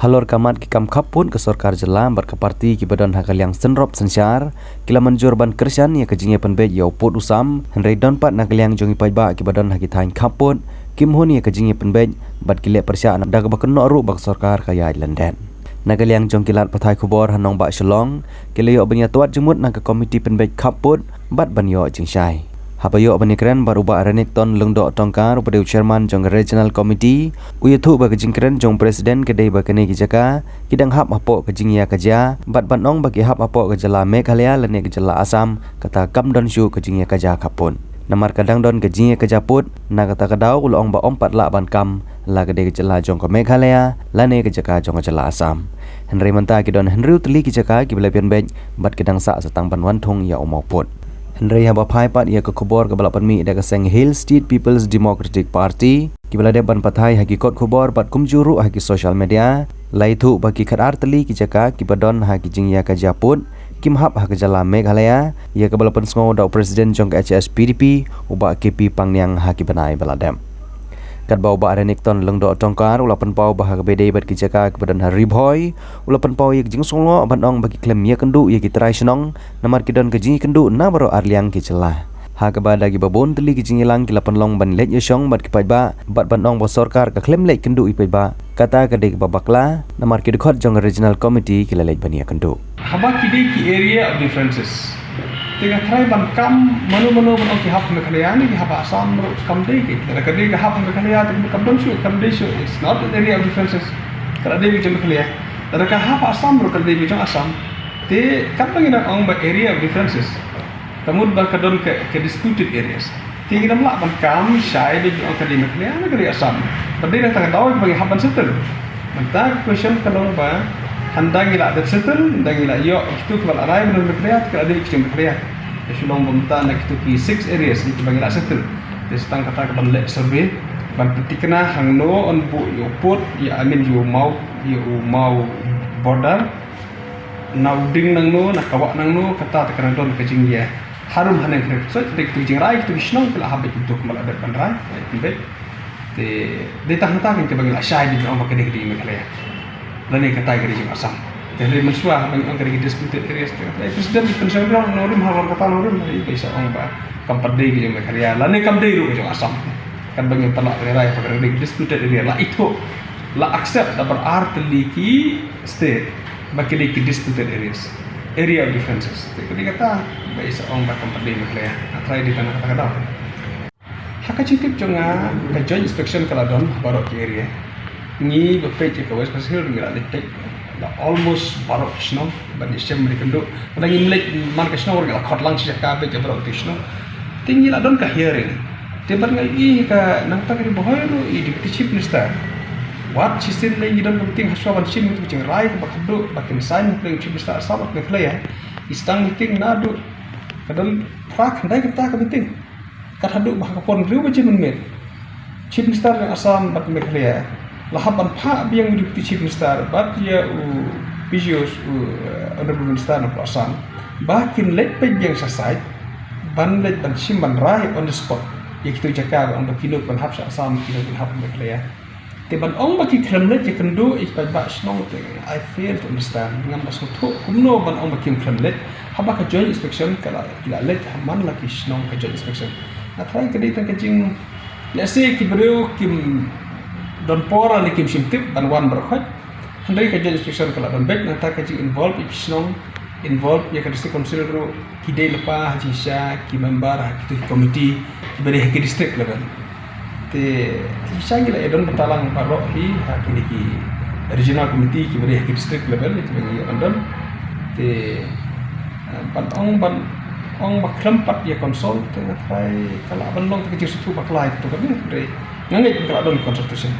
Halor kamat ki kam kapun ke sorkar jelam berkeparti ki badan hakal yang senrop sensyar kila manjur ban kersian ya kejingnya penbet ya uput usam henry don pat nakal yang jongi pajba ki badan haki tain kapun kim hun ya kejingnya penbet bat kilek persya anak daga bakeno ru bak sorkar kaya London nakal yang jong kilat patai kubor hanong bak shalong kila yo banya tuat jemut nak komiti penbet kapun bat ban yo jingsyai Habayo banikren baruba arenik ton lengdo tongkar pada chairman jong regional committee uyathu bagi jingkren jong presiden kedai bakane kijaka kidang hap apo kejing ya kaja bat banong bagi hap apo kejala Meghalaya lene kejala Assam kata kamdon syu kejing ya kaja kapun namar kadang don kejing ya kaja put na kata kadau ulong ba ompat la ban kam la kedai kejala jong ko Meghalaya lene kejaka jong kejala Assam Henry menta kidon Henry teli kijaka ki belapian bej bat kedang sa setang banwan thong ya umau put Henry haba pai pat ia ke kubor ke balapan mi daga Seng Hill State People's Democratic Party kibala deban patai haki kot kubor bat kumjuru haki social media laitu bagi kadar teli kijaka kibadon haki jingya ka Japun kimhap haki jala Meghalaya ia ke balapan sngo da presiden jong HS PDP uba KP pangniang haki banai baladem kat bau ba arenik ton lengdo tongkar ulapan pau bah bedai bat kijaka kebadan hari boy ulapan pau yak jing solo banong bagi klem ya kendu ya kitrai senong namar kidon kejing kendu na baro arliang ki celah ha kebada gi babon teli kejing ilang kilapan long ban let yosong bat kipai ba bat banong bo sorkar ka klem let kendu ipai ba kata kedek babakla namar kidkhot jong regional committee kilalet bania kendu haba kidi ki area of differences tiga try ban kam manu ban oki hap Meghalaya ni haba Assam kam dei ki kada ka hap Meghalaya tu kam don shu kam dei shu it's not an area of differences kada dei ki Meghalaya kada ka hap Assam kada dei ki Assam te kam bagi nak ong ba area of differences tamud ba kadon ke disputed areas ti kita melak ban kam syai di ong kada Meghalaya ni kada Assam pada dah tak tahu bagi hap ban settle menta question kalau ba handang ila dat settle handang ila yo itu kebal arai benar Meghalaya kada ada iklim Meghalaya sulong bumta nak itu ki 6 areas itu bagi ila settle di setang kata ke ban lek survey ban petikna hangno on bu yo put ya amin yo mau border now ding nang no nak kawak nang no kata tekan don kejing ya harum hanen krek so tek tu jing rai tu snong kala habit itu kemal ada ban rai tibe de tang ke bagi ila syai di orang bakade di Meghalaya lani kata gari jing Assam dari mensuah bagi orang gari disputed areas presiden concern orang norim hal kata norim bisa orang ba kampat dei jing Meghalaya lani kam dei ru jing Assam kan bagi talak rai pada gari disputed area la itu la accept da berarti liki state bagi liki disputed areas area of differences jadi kata bisa orang ba kampat dei Meghalaya atrai di tanah kata kada haka citip jonga ka joint inspection kala don baru ki area ni bepej ke West Pasir ngira letek la almost barok snow bani sem mereka pada ngimlek man ka snow ngira khotlang sejak ka be jabro snow tinggi la don ka hearing tebar ngai ka nang ta kri bohoy ro I deputy chief minister wat sistem le idon penting haswa ban sim tu cing rai ka bakdo bakin sign le chief minister sabat Meghalaya istang meeting nadu kadal prak ndai kita ka meeting kat hadu bah ka pon riu baje men chief minister yang Assam bat Meghalaya lahaban pa biang deputy chief minister bat ya visuals honorable minister of Assam bakin let pej yang sasai ban let ban simban rai on the spot ya kita jaga on the kilo ban hap Assam kilo ban hap Meghalaya te ban ong baki kremlet je kendo ik ba snong te I fail to understand ngam basu to kumno ban ong baki kremlet haba ka joint inspection kala let man laki snong ka joint inspection na try ka dito kajing let's say kibreu kim don pora ni kim simtip dan wan berkhot hendai ka joint inspection kala don bet nata ka ji involve ikisnong involve ya ka district council ro kidai lepa haji sya ki member ki committee beri ki district level te sya gila edon betalang parok hi ha ki regional committee ki beri ki district level itu bagi andon te ban ong bakram pat ya konsol te try kala ban long ke jisu tu baklai tu kan ni ngai kala don consultation